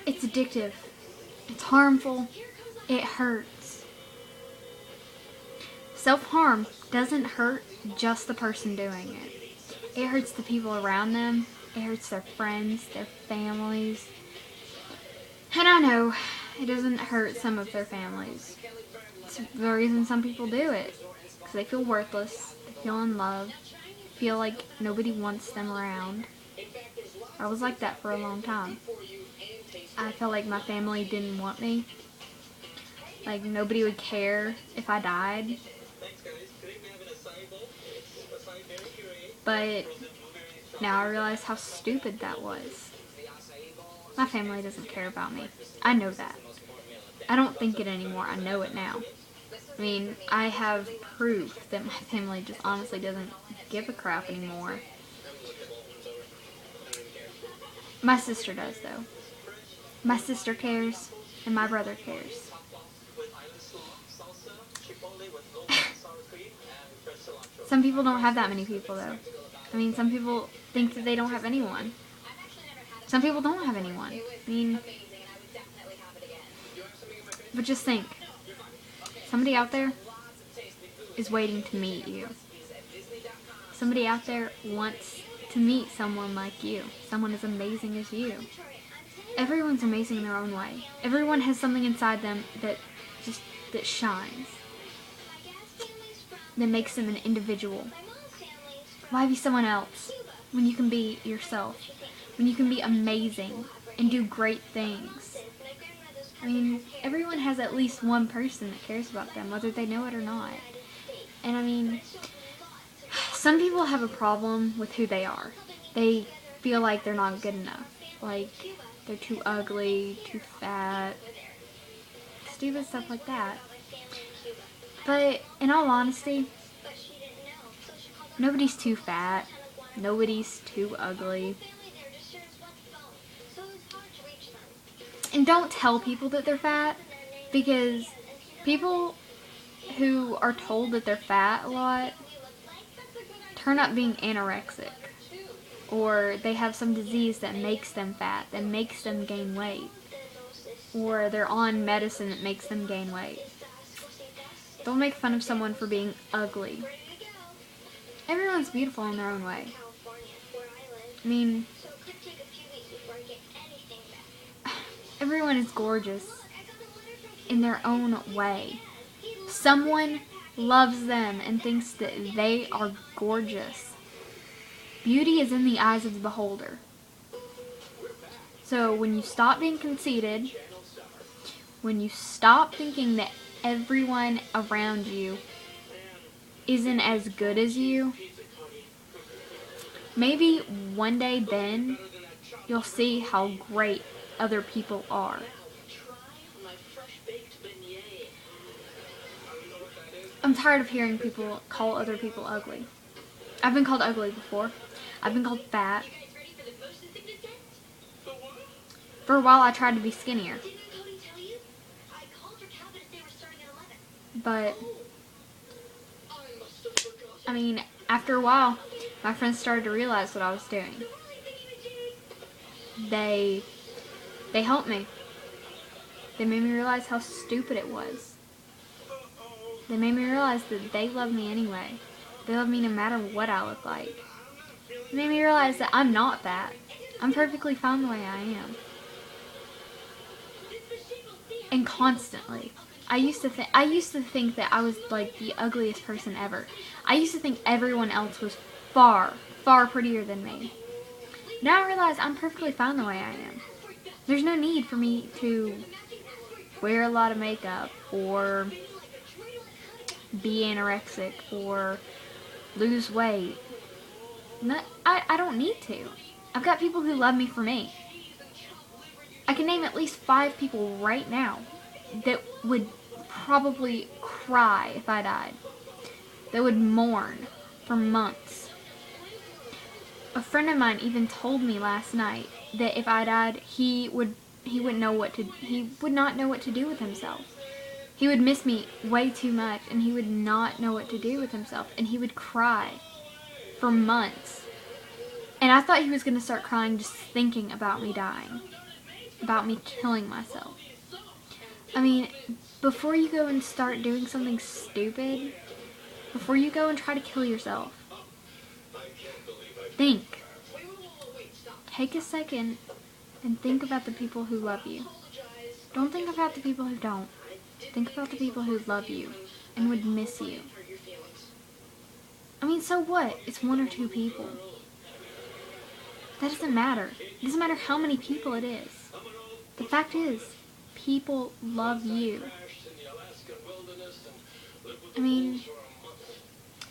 It's addictive. It's harmful. It hurts. Self-harm doesn't hurt just the person doing it. It hurts the people around them. It hurts their friends, their families. And I know it doesn't hurt some of their families. It's the reason some people do it. Because they feel worthless. They feel unloved. Feel like nobody wants them around. I was like that for a long time. I felt like my family didn't want me. Like nobody would care if I died. But now I realize how stupid that was. My family doesn't care about me. I know that. I don't think it anymore. I know it now. I mean, I have proof that my family just honestly doesn't give a crap anymore. My sister does, though. My sister cares, and my brother cares. Some people don't have that many people, though. I mean, some people think that they don't have anyone. Some people don't have anyone. I mean, but just think. Somebody out there is waiting to meet you. Somebody out there wants to meet someone like you. Someone as amazing as you. Everyone's amazing in their own way. Everyone has something inside them that shines. That makes them an individual. Why be someone else when you can be yourself? When you can be amazing and do great things? I mean, everyone has at least one person that cares about them, whether they know it or not. And I mean, some people have a problem with who they are. They feel like they're not good enough. Like, they're too ugly, too fat, stupid stuff like that. But in all honesty, nobody's too fat. Nobody's too ugly. And don't tell people that they're fat, because people who are told that they're fat a lot turn up being anorexic. Or they have some disease that makes them fat, that makes them gain weight. Or they're on medicine that makes them gain weight. Don't make fun of someone for being ugly. Everyone's beautiful in their own way. I mean, everyone is gorgeous in their own way. Someone loves them and thinks that they are gorgeous. Beauty is in the eyes of the beholder. So when you stop being conceited, when you stop thinking that everyone around you isn't as good as you, maybe one day then you'll see how great other people are. I'm tired of hearing people call other people ugly. I've been called ugly before. I've been called fat. For a while I tried to be skinnier. But, I mean, after a while, my friends started to realize what I was doing. They helped me. They made me realize how stupid it was. They made me realize that they love me anyway. They love me no matter what I look like. They made me realize that I'm not fat. I'm perfectly fine the way I am. And constantly. I used to think that I was like the ugliest person ever. I used to think everyone else was far, far prettier than me. Now I realize I'm perfectly fine the way I am. There's no need for me to wear a lot of makeup or be anorexic or lose weight. I don't need to. I've got people who love me for me. I can name at least 5 people right now that would probably cry if I died. That would mourn for months. A friend of mine even told me last night that if I died, he would not know what to do with himself. He would miss me way too much, and he would not know what to do with himself, and he would cry for months. And I thought he was going to start crying just thinking about me dying. about me killing myself. I mean, before you go and start doing something stupid, before you go and try to kill yourself, think. Take a second and think about the people who love you. Don't think about the people who don't. Think about the people who love you and would miss you. I mean, so what? It's one or two people. That doesn't matter. It doesn't matter how many people it is. The fact is, people love you. I mean,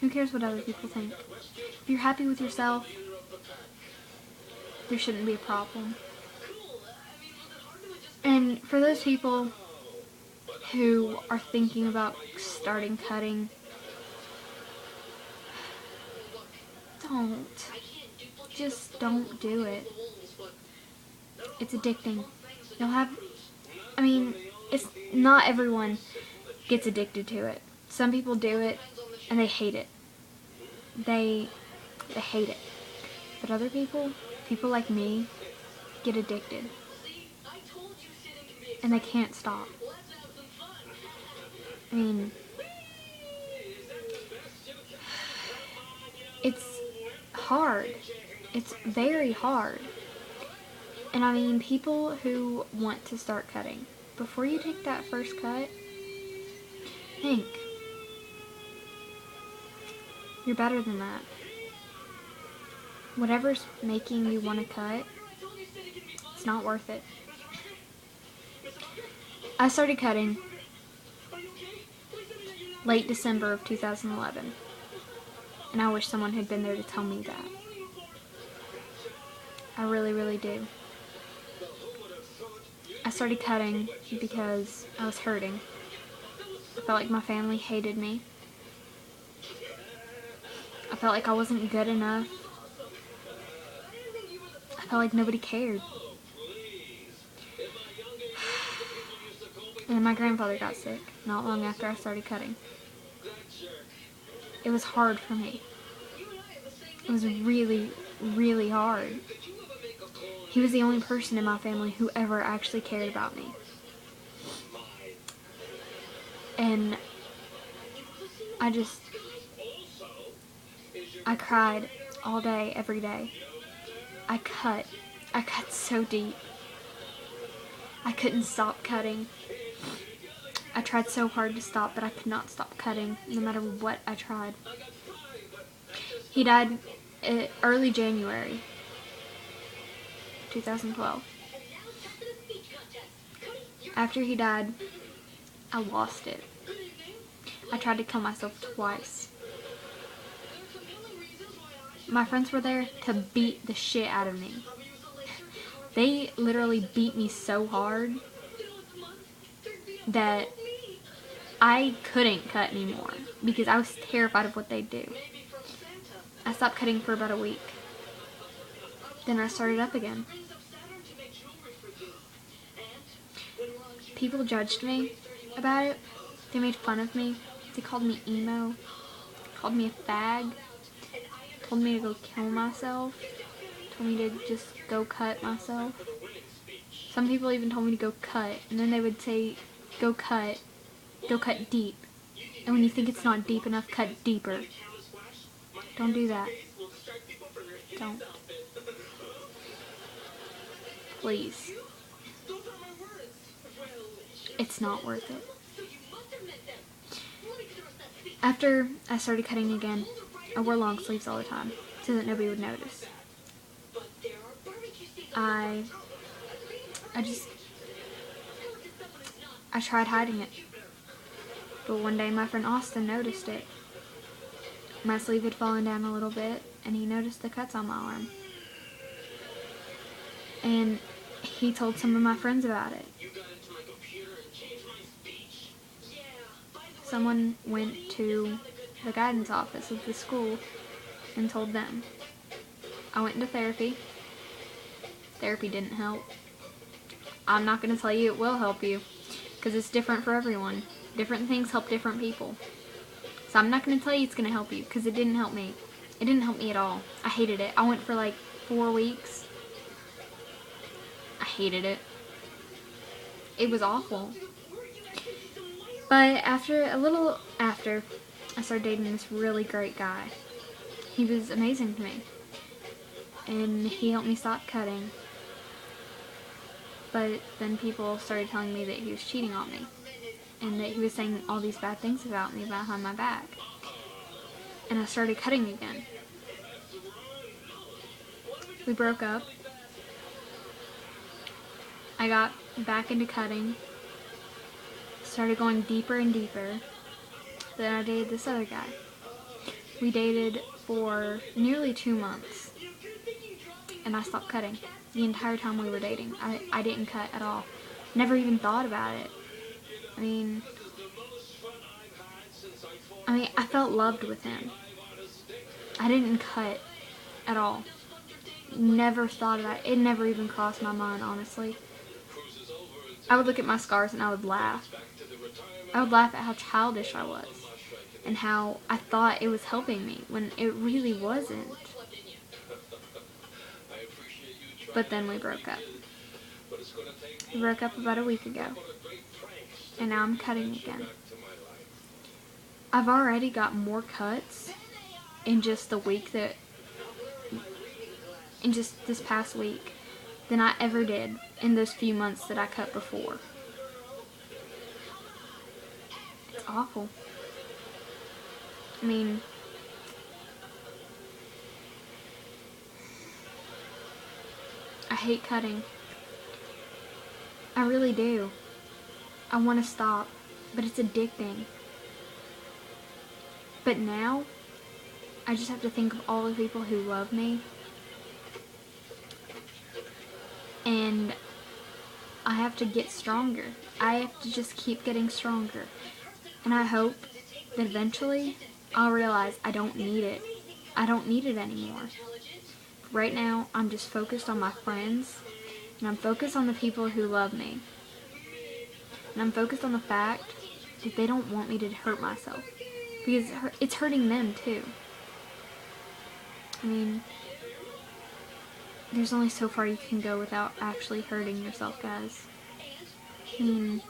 who cares what other people think? If you're happy with yourself, there shouldn't be a problem. And for those people who are thinking about starting cutting, don't. Just don't do it. It's addicting. It's not everyone gets addicted to it. Some people do it and they hate it. They hate it. But other people like me, get addicted. And they can't stop. I mean, it's hard. It's very hard. And I mean, people who want to start cutting, before you take that first cut, think. You're better than that. Whatever's making you want to cut, it's not worth it. I started cutting late December of 2011. And I wish someone had been there to tell me that. I really, really do. I started cutting because I was hurting. I felt like my family hated me. I felt like I wasn't good enough. I felt like nobody cared. And my grandfather got sick not long after I started cutting. It was hard for me. It was really, really hard. He was the only person in my family who ever actually cared about me. And I cried all day, every day. I cut so deep. I couldn't stop cutting. I tried so hard to stop, but I could not stop cutting, no matter what I tried. He died early January 2012. After he died, I lost it. I tried to kill myself twice. My friends were there to beat the shit out of me. They literally beat me so hard that I couldn't cut anymore because I was terrified of what they'd do. I stopped cutting for about a week. Then I started up again. People judged me about it. They made fun of me. They called me emo. Called me a fag. Told me to go kill myself. Told me to just go cut myself. Some people even told me to go cut. And then they would say, go cut deep. And when you think it's not deep enough, cut deeper. Don't do that. Don't. Please. It's not worth it. After I started cutting again, I wore long sleeves all the time so that nobody would notice. I tried hiding it. But one day my friend Austin noticed it. My sleeve had fallen down a little bit, and he noticed the cuts on my arm. And he told some of my friends about it. Someone went to the guidance office of the school and told them. I went into therapy. Therapy didn't help. I'm not going to tell you it will help you, because it's different for everyone. Different things help different people. So I'm not going to tell you it's going to help you, because it didn't help me. It didn't help me at all. I hated it. I went for like 4 weeks. I hated it. It was awful. But a little after, I started dating this really great guy. He was amazing to me. And he helped me stop cutting. But then people started telling me that he was cheating on me. And that he was saying all these bad things about me behind my back. And I started cutting again. We broke up. I got back into cutting. Started going deeper and deeper. Then I dated this other guy. We dated for nearly 2 months. And I stopped cutting. The entire time we were dating. I didn't cut at all. Never even thought about it. I mean, I felt loved with him. I didn't cut at all. Never thought about it. It never even crossed my mind, honestly. I would look at my scars and I would laugh. I would laugh at how childish I was. And how I thought it was helping me when it really wasn't. But then we broke up. We broke up about a week ago. And now I'm cutting again. I've already got more cuts in just this past week than I ever did in those few months that I cut before. It's awful. I mean, I hate cutting. I really do. I want to stop, but it's addicting. But now, I just have to think of all the people who love me. And I have to get stronger. I have to just keep getting stronger. And I hope that eventually I'll realize I don't need it. I don't need it anymore. Right now, I'm just focused on my friends. And I'm focused on the people who love me. And I'm focused on the fact that they don't want me to hurt myself. Because it's hurting them too. I mean, there's only so far you can go without actually hurting yourself, guys. I mean,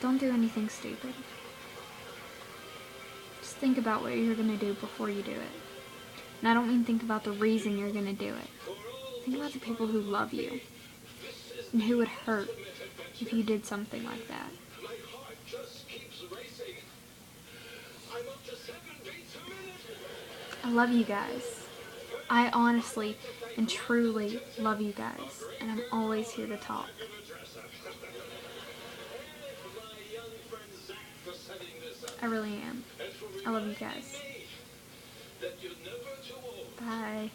don't do anything stupid. Just think about what you're going to do before you do it. And I don't mean think about the reason you're going to do it. Think about the people who love you. And who would hurt if you did something like that. I love you guys. I honestly and truly love you guys. And I'm always here to talk. I really am. I love you guys. Bye.